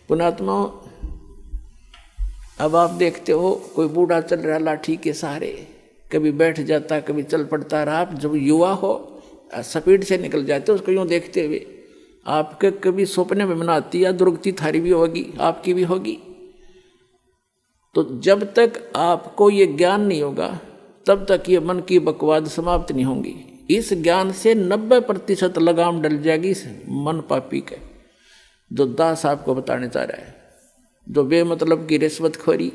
पुण्यात्मा, अब आप देखते हो कोई बूढ़ा चल रहा लाठी के सहारे, कभी बैठ जाता कभी चल पड़ता रहा। आप जब युवा हो स्पीड से निकल जाते हो उसको यूँ देखते हुए, आपके कभी सपने में बनाती या दुर्गति थारी भी होगी, आपकी भी होगी। तो जब तक आपको ये ज्ञान नहीं होगा तब तक ये मन की बकवाद समाप्त नहीं होंगी। इस ज्ञान से 90% लगाम डल जाएगी इस मन पापी के, जो दास आपको बताने चाह रहा है। जो बेमतलब की रिश्वतखोरी,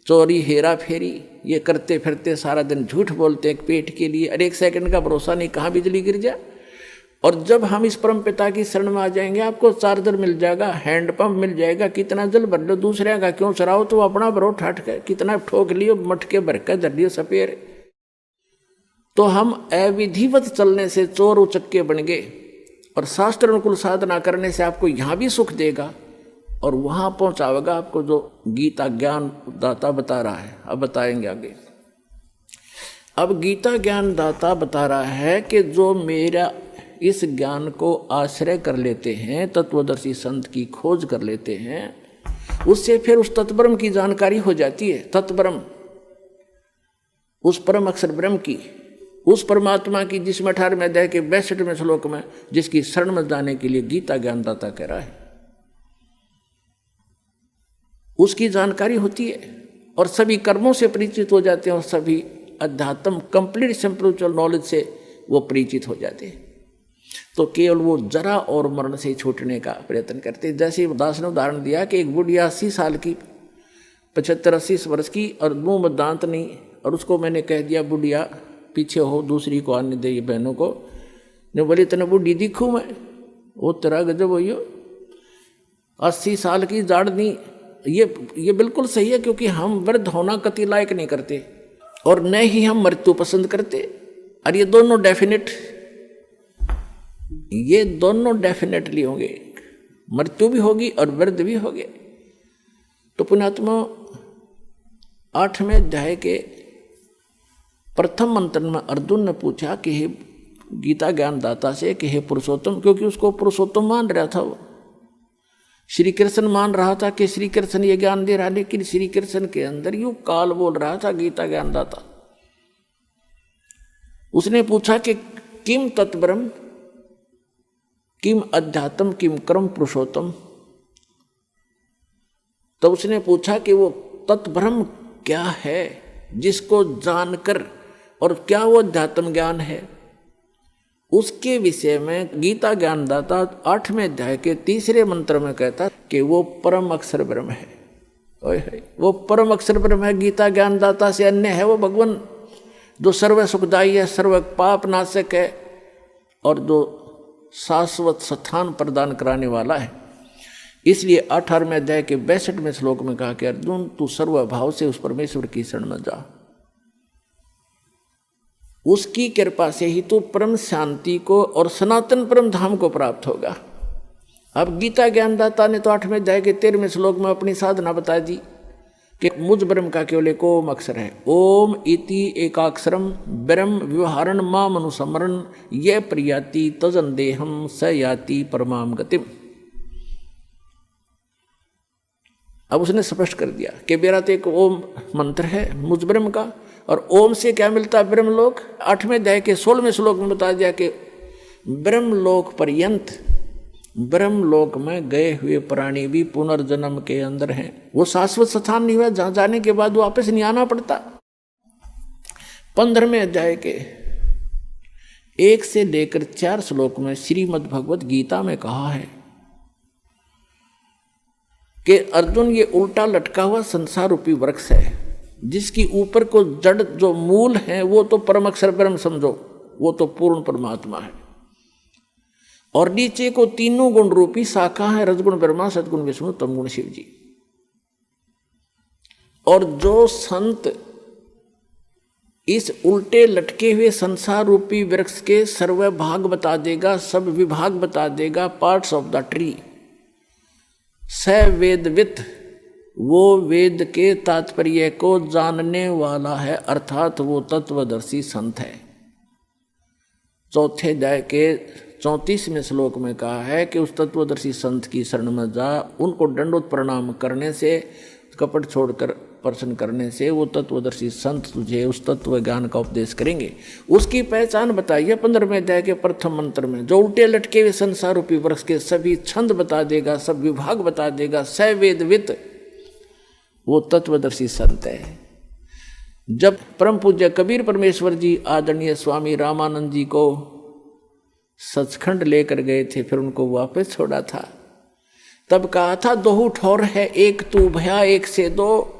चोरी, हेरा फेरी ये करते फिरते सारा दिन झूठ बोलते हैं पेट के लिए, और 1 सेकंड का भरोसा नहीं कहाँ बिजली गिर जाए। और जब हम इस परम पिता की शरण में आ जाएंगे, आपको चार्जर मिल जाएगा, हैंडपंप मिल जाएगा, कितना जल भर लो, दूसरे का क्यों चराओ, तो अपना भरो ठाठ के, कितना ठोक लियो, मटके भर के धर लियो सपेर। तो हम अविधिवत चलने से चोर उचक्के बन गए, और शास्त्र अनुकूल साधना करने से आपको यहाँ भी सुख देगा और वहाँ पहुँचावेगा आपको जो गीता ज्ञान दाता बता रहा है। अब बताएंगे आगे। अब गीता ज्ञान दाता बता रहा है कि जो मेरा इस ज्ञान को आश्रय कर लेते हैं, तत्वदर्शी संत की खोज कर लेते हैं, उससे फिर उस तत्ब्रह्म की जानकारी हो जाती है। तत्ब्रह्म, उस परम अक्षर ब्रह्म की, उस परमात्मा की जिसमें 18वें अध्याय के 62वें श्लोक में जिसकी शरण में जाने के लिए गीता ज्ञानदाता कह रहा है, उसकी जानकारी होती है और सभी कर्मों से परिचित हो जाते हैं और सभी अध्यात्म कंप्लीट स्पिरिचुअल नॉलेज से वो परिचित हो जाते हैं। तो केवल वो जरा और मरण से छूटने का प्रयत्न करते हैं। जैसे दास ने उदाहरण दिया कि एक बुढ़िया 80 साल की, 75-80 वर्ष की, और मुंह में दांत नहीं, और उसको मैंने कह दिया बुढ़िया पीछे हो, दूसरी को आने दे, बहनों को। ने बोली इतने बुढ़ी दिखूँ मैं, वो तेरा गजब हो, 80 साल की जाड़ नहीं। ये बिल्कुल सही है, क्योंकि हम वृद्ध होना कति लायक नहीं करते और न ही हम मृत्यु पसंद करते। और ये दोनों डेफिनेटली होंगे, मृत्यु भी होगी और वृद्ध भी होंगे। तो पुण्यात्मा 8वें अध्याय के प्रथम मंत्र में अर्जुन ने पूछा कि हे गीता ज्ञानदाता से कि हे पुरुषोत्तम, क्योंकि उसको पुरुषोत्तम मान रहा था, वो श्री कृष्ण मान रहा था कि श्री कृष्ण ये ज्ञान दे रहा, लेकिन श्री कृष्ण के अंदर यूं काल बोल रहा था गीता ज्ञानदाता। उसने पूछा कि किम तत्ब्रह्म, किम अध्यात्म, किम कर्म पुरुषोत्तम। तो उसने पूछा कि वो तत्ब्रह्म क्या है जिसको जानकर, और क्या वो अध्यात्म ज्ञान है, उसके विषय में गीता ज्ञानदाता 8वें अध्याय के 3रे मंत्र में कहता कि वो परम अक्षर ब्रह्म है। वो परम अक्षर ब्रह्म है, गीता ज्ञानदाता से अन्य है वो भगवान, जो सर्व सुखदायी है, सर्व पाप नाशक है, और जो शाश्वत स्थान प्रदान कराने वाला है। इसलिए 18वें अध्याय के 62वें श्लोक में कहा कि अर्जुन तू सर्वभाव से उस परमेश्वर की शरण में जा, उसकी कृपा से ही तू परम शांति को और सनातन परम धाम को प्राप्त होगा। अब गीता ज्ञानदाता ने तो 8वें अध्याय के 13वें श्लोक में अपनी साधना बता दी कि मुझ ब्रह्म का केवल एक ओम अक्षर है। ओम इति एकाक्षरम ब्रह्म व्यवहारण माम अनुसमरण ये प्रियाति तजन देहम स याति परमाम गतिम। अब उसने स्पष्ट कर दिया कि मेरा तो एक ओम मंत्र है मुझ ब्रह्म का, और ओम से क्या मिलता है ब्रह्मलोक। 8वें अध्याय के 16वें श्लोक में बता दिया कि ब्रह्मलोक पर्यंत, ब्रह्मलोक में गए हुए प्राणी भी पुनर्जन्म के अंदर हैं। वो शाश्वत स्थान नहीं हुआ जहां जाने के बाद वापस नहीं आना पड़ता। 15वें अध्याय के 1 से लेकर 4 श्लोक में श्रीमद् भगवत गीता में कहा है कि अर्जुन ये उल्टा लटका हुआ संसार रूपी वृक्ष है, जिसकी ऊपर को जड़ जो मूल है वो तो परम अक्षर ब्रह्म समझो, वो तो पूर्ण परमात्मा है, और नीचे को तीनों गुण रूपी शाखा है, रजगुण ब्रह्मा, सदगुण विष्णु, तमगुण शिव जी। और जो संत इस उल्टे लटके हुए संसार रूपी वृक्ष के सर्व भाग बता देगा, सब विभाग बता देगा, पार्ट्स ऑफ द ट्री, स वेदवित, वो वेद के तात्पर्य को जानने वाला है, अर्थात वो तत्वदर्शी संत है। 4 अध्याय के 34वें श्लोक में कहा है कि उस तत्वदर्शी संत की शरण में जा, उनको दंडोत प्रणाम करने से, कपट छोड़कर प्रश्न करने से वो तत्वदर्शी संत तुझे उस तत्व ज्ञान का उपदेश करेंगे। उसकी पहचान बताइए 15वें अध्याय के प्रथम मंत्र में, जो उल्टे लटके हुए संसार रूपी वृक्ष के सभी छंद बता देगा, सब विभाग बता देगा, सवेदवित, वो तत्वदर्शी संत है। जब परम पूज्य कबीर परमेश्वर जी आदरणीय स्वामी रामानंद जी को सचखंड लेकर गए थे, फिर उनको वापस छोड़ा था, तब कहा था दोहू ठौर है एक तू भया एक से दो,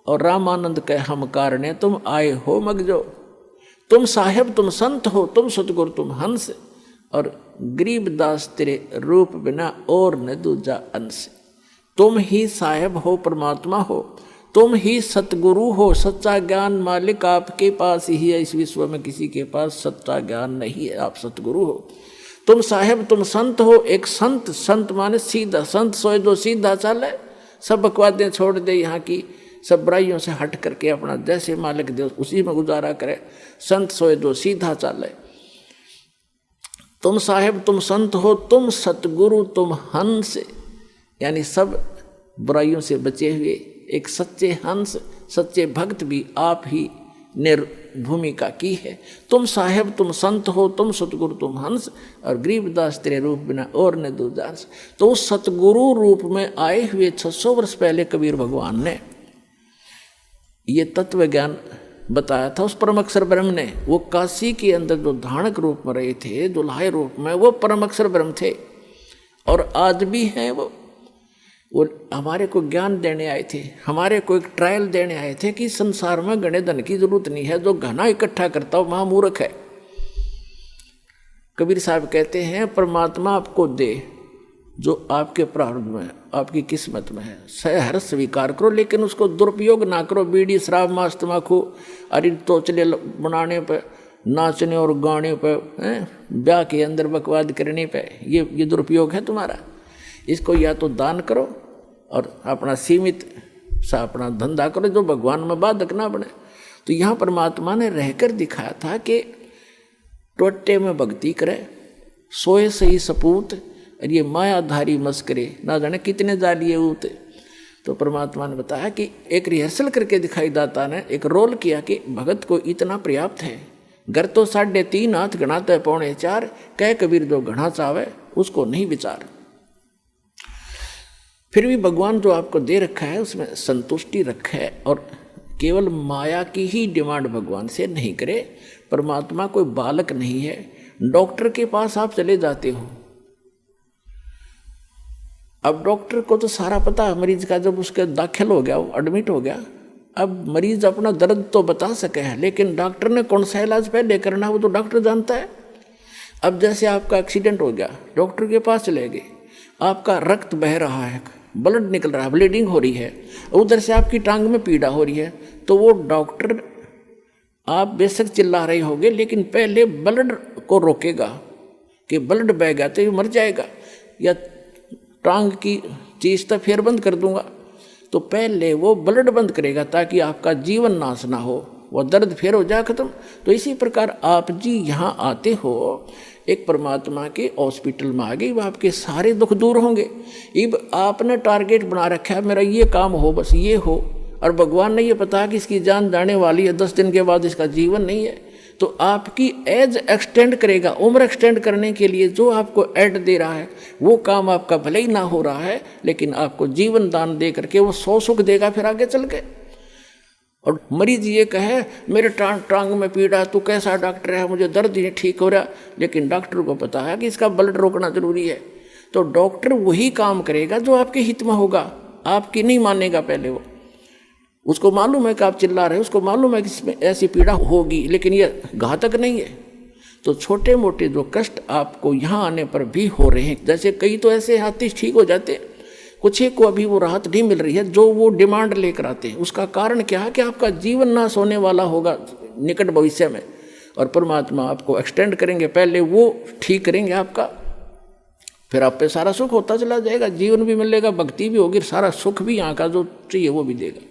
और रामानंद कह हम कारणे तुम आए हो मगजो, तुम साहेब तुम संत हो, तुम सतगुरु तुम हंस, और गरीबदास तेरे रूप बिना और न दूजा अंश। तुम ही साहेब हो, परमात्मा हो, तुम ही सतगुरु हो, सच्चा ज्ञान मालिक आपके पास ही है, इस विश्व में किसी के पास सच्चा ज्ञान नहीं है, आप सतगुरु हो। तुम साहेब तुम संत हो, एक संत, संत माने सीधा, संत सोए दो सीधा चाले, सब बकवादें छोड़ दे, यहाँ की सब बुराइयों से हट करके अपना जैसे मालिक दे उसी में गुजारा करे, संत सोए दो सीधा चाले। तुम साहेब तुम संत हो, तुम सतगुरु तुम हंस, यानी सब बुराइयों से बचे हुए एक सच्चे हंस, सच्चे भक्त भी आप ही ने भूमिका की है। तुम साहेब तुम संत हो, तुम सतगुरु तुम हंस, और गरीबदास तेरे रूप बिना और न दूजा अंश। तो उस सतगुरु रूप में आए हुए 600 वर्ष पहले कबीर भगवान ने ये तत्व ज्ञान बताया था उस परम अक्षर ब्रह्म ने। वो काशी के अंदर जो धानक रूप में रहे थे, दुल्हाए रूप में, वो परम अक्षर ब्रह्म थे, और आज भी हैं वो हमारे को ज्ञान देने आए थे, हमारे को एक ट्रायल देने आए थे कि संसार में घने धन की जरूरत नहीं है, जो घना इकट्ठा करता हो महामूर्ख है। कबीर साहब कहते हैं परमात्मा आपको दे जो आपके प्रारब्ध में, आपकी किस्मत में है, सहर स्वीकार करो, लेकिन उसको दुरुपयोग ना करो। बीड़ी शराब मांस तम्बाकू अरे तोचले बनाने पे, नाचने और गाने पे, ब्याह के अंदर बकवाद करने पे, ये दुरुपयोग है तुम्हारा। इसको या तो दान करो और अपना सीमित सा अपना धंधा करो, जो भगवान में बाधक ना बने। तो यहाँ परमात्मा ने रहकर दिखाया था कि टोटे में भक्ति करे, सोए सही सपूत, और ये मायाधारी मस्करे ना जाने कितने जालिए ऊते। तो परमात्मा ने बताया कि एक रिहर्सल करके दिखाई दाता ने एक रोल किया कि भगत को इतना पर्याप्त है, घर तो 3.5 हाथ गणाते 4.25, कह कबीर जो घना चावे उसको नहीं विचार। फिर भी भगवान जो आपको दे रखा है उसमें संतुष्टि रखे, और केवल माया की ही डिमांड भगवान से नहीं करे। परमात्मा कोई बालक नहीं है। डॉक्टर के पास आप चले जाते हो, अब डॉक्टर को तो सारा पता है मरीज का, जब उसके दाखिल हो गया, वो एडमिट हो गया, अब मरीज अपना दर्द तो बता सके है, लेकिन डॉक्टर ने कौन सा इलाज पहले करना वो तो डॉक्टर जानता है। अब जैसे आपका एक्सीडेंट हो गया, डॉक्टर के पास चले गए, आपका रक्त बह रहा है, ब्लड निकल रहा है, ब्लीडिंग हो रही है, उधर से आपकी टांग में पीड़ा हो रही है, तो वो डॉक्टर आप बेशक चिल्ला रहे होगे, लेकिन पहले ब्लड को रोकेगा कि ब्लड बह गया तो ये मर जाएगा, या टांग की चीज तो फिर बंद कर दूंगा, तो पहले वो ब्लड बंद करेगा ताकि आपका जीवन नाश ना हो, वो दर्द फिर हो जाए खत्म। तो इसी प्रकार आप जी यहाँ आते हो, एक परमात्मा के हॉस्पिटल में आ गए, अब आपके सारे दुख दूर होंगे। अब आपने टारगेट बना रखा है मेरा ये काम हो, बस ये हो, और भगवान ने ये पता कि इसकी जान जाने वाली है, 10 दिन के बाद इसका जीवन नहीं है, तो आपकी एज एक्सटेंड करेगा। उम्र एक्सटेंड करने के लिए जो आपको एड दे रहा है वो काम आपका भले ही ना हो रहा है, लेकिन आपको जीवन दान दे करके वो 100 सुख देगा फिर आगे चल के। और मरीज ये कहे मेरे टांग में पीड़ा, तू कैसा डॉक्टर है, मुझे दर्द ही ठीक हो रहा, लेकिन डॉक्टर को पता है कि इसका ब्लड रोकना जरूरी है, तो डॉक्टर वही काम करेगा जो आपके हित में होगा, आपकी नहीं मानेगा पहले वो। उसको मालूम है कि आप चिल्ला रहे हो, उसको मालूम है कि इसमें ऐसी पीड़ा होगी, लेकिन ये घातक नहीं है। तो छोटे मोटे जो कष्ट आपको यहाँ आने पर भी हो रहे हैं, जैसे कई तो ऐसे हाथी ठीक हो जाते, कुछ एक को अभी वो राहत नहीं मिल रही है जो वो डिमांड लेकर आते हैं। उसका कारण क्या है कि आपका जीवन नाश होने वाला होगा निकट भविष्य में, और परमात्मा आपको एक्सटेंड करेंगे, पहले वो ठीक करेंगे आपका, फिर आप पे सारा सुख होता चला जाएगा, जीवन भी मिलेगा, भक्ति भी होगी, सारा सुख भी यहाँ का जो चाहिए वो भी देगा।